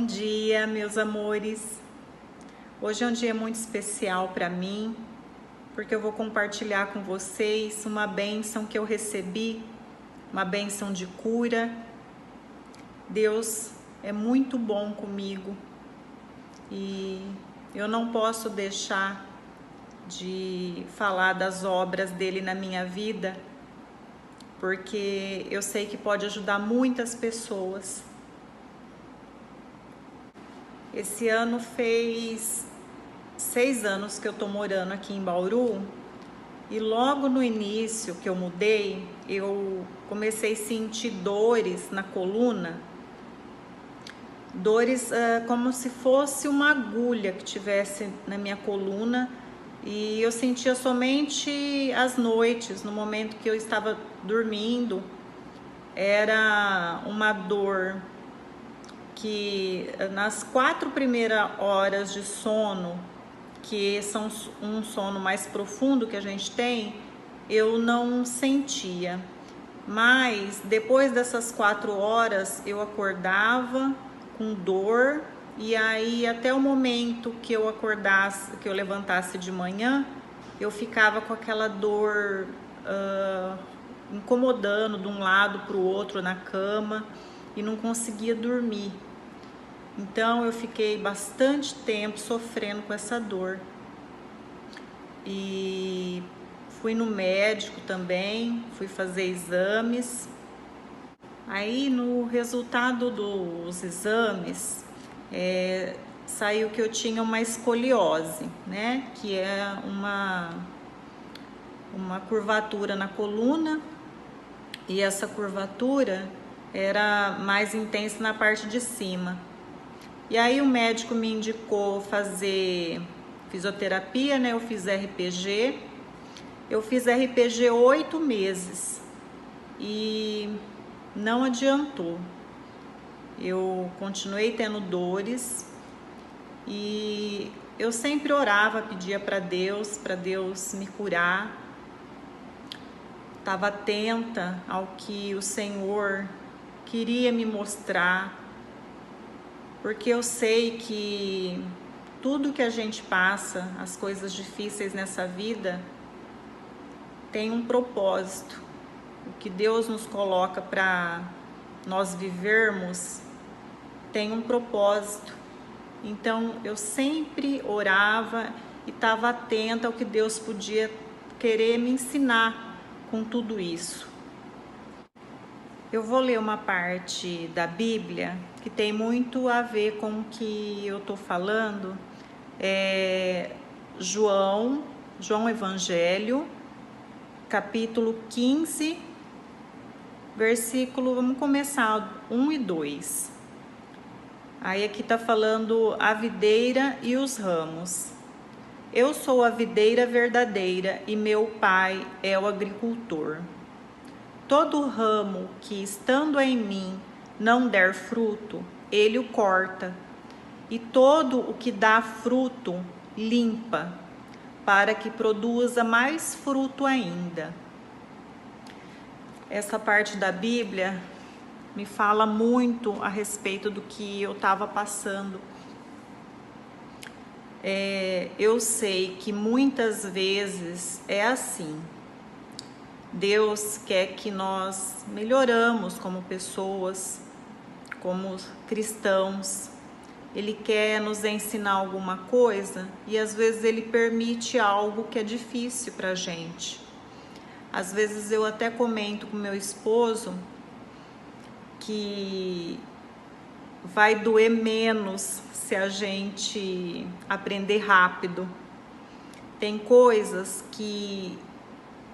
dia, meus amores. Hoje é um dia muito especial para mim, porque eu vou compartilhar com vocês uma bênção que eu recebi, uma bênção de cura. Deus é muito bom comigo e eu não posso deixar de falar das obras dele na minha vida, porque eu sei que pode ajudar muitas pessoas. Esse ano fez 6 anos que eu tô morando aqui em Bauru e logo no início que eu mudei, eu comecei a sentir dores na coluna, dores como se fosse uma agulha que tivesse na minha coluna, e eu sentia somente às noites, no momento que eu estava dormindo. Era uma dor que nas 4 primeiras horas de sono, que são um sono mais profundo que a gente tem, eu não sentia. Mas depois dessas 4 horas eu acordava com dor, e aí até o momento que eu acordasse, que eu levantasse de manhã, eu ficava com aquela dor incomodando de um lado para o outro na cama e não conseguia dormir. Então eu fiquei bastante tempo sofrendo com essa dor e fui no médico também, fui fazer exames. Aí no resultado dos exames saiu que eu tinha uma escoliose, né? Que é uma curvatura na coluna, e essa curvatura era mais intensa na parte de cima. E aí o médico me indicou fazer fisioterapia, né? Eu fiz RPG. Eu fiz RPG 8 meses e não adiantou. Eu continuei tendo dores e eu sempre orava, pedia para Deus me curar. Estava atenta ao que o Senhor queria me mostrar, porque eu sei que tudo que a gente passa, as coisas difíceis nessa vida, tem um propósito. O que Deus nos coloca para nós vivermos tem um propósito. Então eu sempre orava e estava atenta ao que Deus podia querer me ensinar com tudo isso. Eu vou ler uma parte da Bíblia que tem muito a ver com o que eu estou falando. João Evangelho, capítulo 15, versículo, vamos começar, 1 e 2. Aí aqui está falando a videira e os ramos. Eu sou a videira verdadeira e meu pai é o agricultor. Todo ramo que, estando em mim, não der fruto, ele o corta, e todo o que dá fruto, limpa, para que produza mais fruto ainda. Essa parte da Bíblia me fala muito a respeito do que eu estava passando. Eu sei que muitas vezes é assim. Deus quer que nós melhoramos como pessoas, como cristãos. Ele quer nos ensinar alguma coisa e às vezes ele permite algo que é difícil para a gente. Às vezes eu até comento com meu esposo que vai doer menos se a gente aprender rápido. Tem coisas que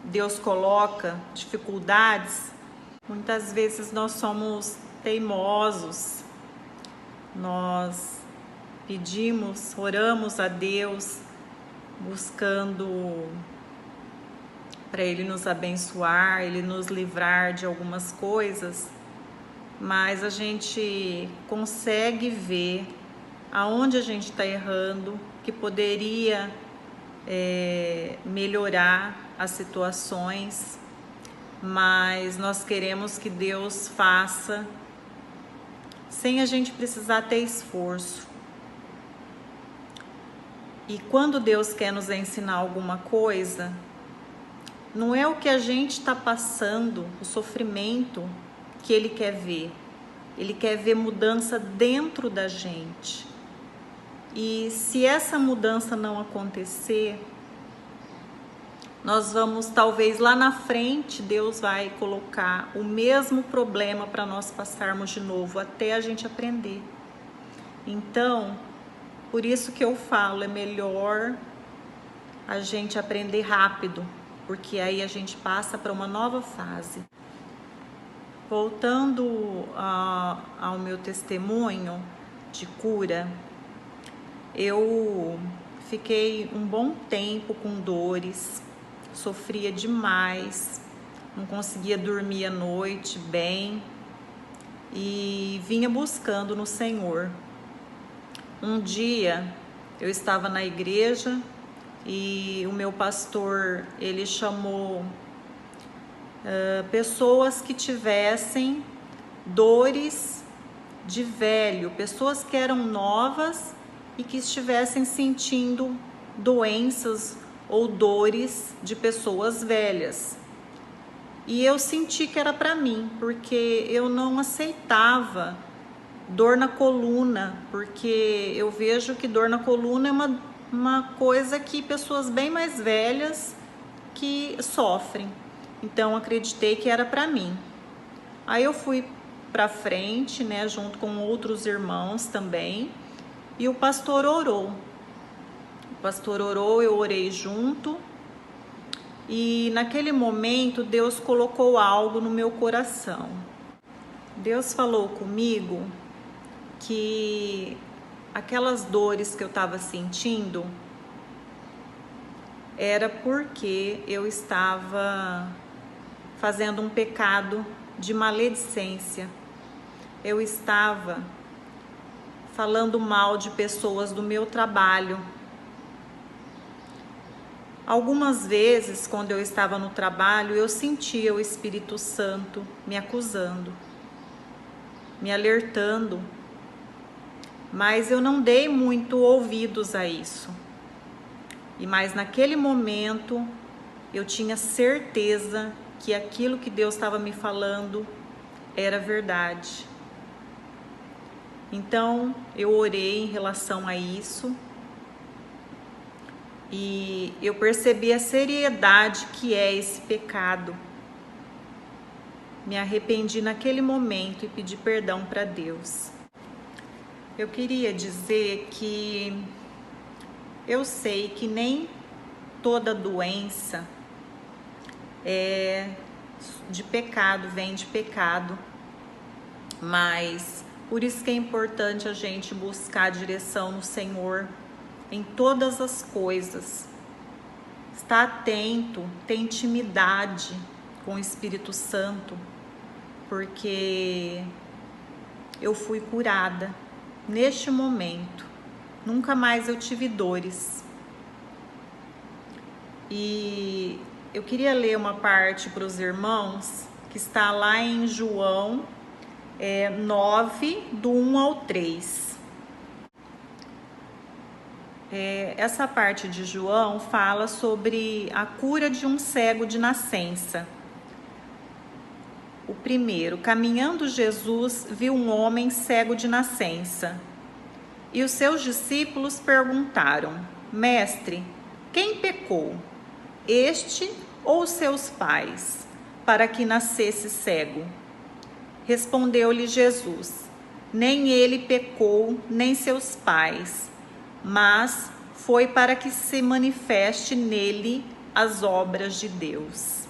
Deus coloca, dificuldades, muitas vezes nós somos teimosos, nós pedimos, oramos a Deus, buscando para Ele nos abençoar, Ele nos livrar de algumas coisas, mas a gente consegue ver aonde a gente está errando, que poderia melhorar as situações, mas nós queremos que Deus faça sem a gente precisar ter esforço. E quando Deus quer nos ensinar alguma coisa, não é o que a gente está passando, o sofrimento, que Ele quer ver. Ele quer ver mudança dentro da gente. E se essa mudança não acontecer, nós vamos, talvez lá na frente, Deus vai colocar o mesmo problema para nós passarmos de novo, até a gente aprender. Então, por isso que eu falo, é melhor a gente aprender rápido, porque aí a gente passa para uma nova fase. Voltando ao meu testemunho de cura, eu fiquei um bom tempo com dores, sofria demais, não conseguia dormir à noite bem e vinha buscando no Senhor. Um dia eu estava na igreja e o meu pastor, ele chamou pessoas que tivessem dores de velho, pessoas que eram novas e que estivessem sentindo doenças ou dores de pessoas velhas. E eu senti que era para mim, porque eu não aceitava dor na coluna, porque eu vejo que dor na coluna é uma coisa que pessoas bem mais velhas que sofrem. Então acreditei que era para mim. Aí eu fui para frente, né, junto com outros irmãos também, e o pastor orou. O pastor orou, eu orei junto. E naquele momento Deus colocou algo no meu coração. Deus falou comigo que aquelas dores que eu estava sentindo era porque eu estava fazendo um pecado de maledicência. Eu estava falando mal de pessoas do meu trabalho. Algumas vezes, quando eu estava no trabalho, eu sentia o Espírito Santo me acusando, me alertando, mas eu não dei muito ouvidos a isso. Mas naquele momento eu tinha certeza que aquilo que Deus estava me falando era verdade. Então eu orei em relação a isso e eu percebi a seriedade que é esse pecado. Me arrependi naquele momento e pedi perdão para Deus. Eu queria dizer que eu sei que nem toda doença é de pecado, vem de pecado, mas por isso que é importante a gente buscar a direção no Senhor em todas as coisas. Estar atento, ter intimidade com o Espírito Santo, porque eu fui curada neste momento. Nunca mais eu tive dores. E eu queria ler uma parte para os irmãos, que está lá em João 9, do 1 ao 3. Essa parte de João fala sobre a cura de um cego de nascença. O primeiro: caminhando Jesus viu um homem cego de nascença. E os seus discípulos perguntaram: Mestre, quem pecou, este ou seus pais, para que nascesse cego? Respondeu-lhe Jesus: nem ele pecou, nem seus pais, mas foi para que se manifeste nele as obras de Deus.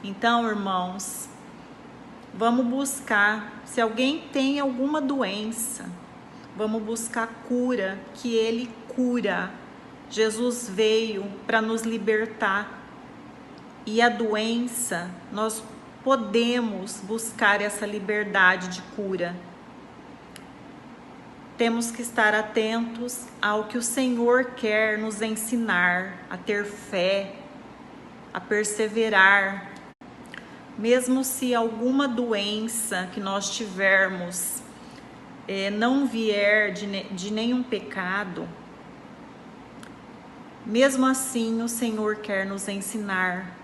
Então, irmãos, vamos buscar, se alguém tem alguma doença, vamos buscar cura, que Ele cura. Jesus veio para nos libertar. E a doença, nós podemos buscar essa liberdade de cura. Temos que estar atentos ao que o Senhor quer nos ensinar, a ter fé, a perseverar. Mesmo se alguma doença que nós tivermos não vier de nenhum pecado, mesmo assim o Senhor quer nos ensinar.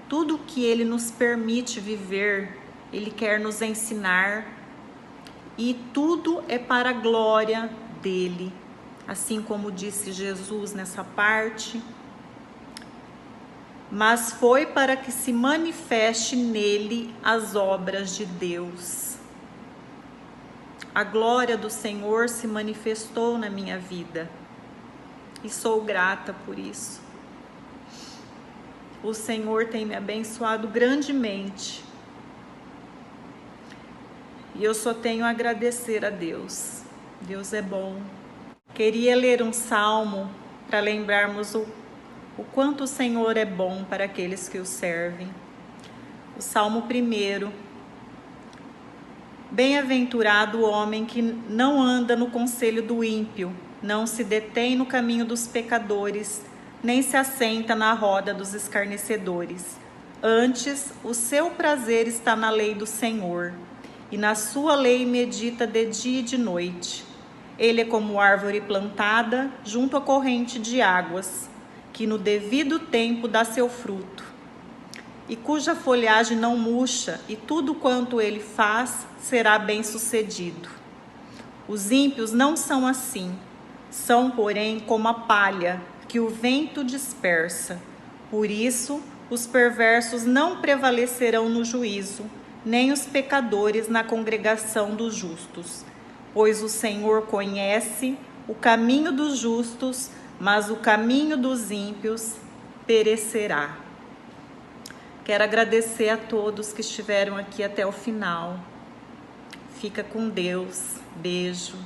Tudo que Ele nos permite viver, Ele quer nos ensinar, e tudo é para a glória dEle, assim como disse Jesus nessa parte. Mas foi para que se manifeste nele as obras de Deus. A glória do Senhor se manifestou na minha vida e sou grata por isso. O Senhor tem me abençoado grandemente e eu só tenho a agradecer a Deus. Deus é bom. Queria ler um salmo para lembrarmos o quanto o Senhor é bom para aqueles que o servem. O Salmo 1. Bem-aventurado o homem que não anda no conselho do ímpio, não se detém no caminho dos pecadores, nem se assenta na roda dos escarnecedores. Antes, o seu prazer está na lei do Senhor, e na sua lei medita de dia e de noite. Ele é como árvore plantada junto à corrente de águas, que no devido tempo dá seu fruto, e cuja folhagem não murcha, e tudo quanto ele faz será bem-sucedido. Os ímpios não são assim, são, porém, como a palha que o vento dispersa. Por isso, os perversos não prevalecerão no juízo, nem os pecadores na congregação dos justos. Pois o Senhor conhece o caminho dos justos, mas o caminho dos ímpios perecerá. Quero agradecer a todos que estiveram aqui até o final. Fica com Deus. Beijo.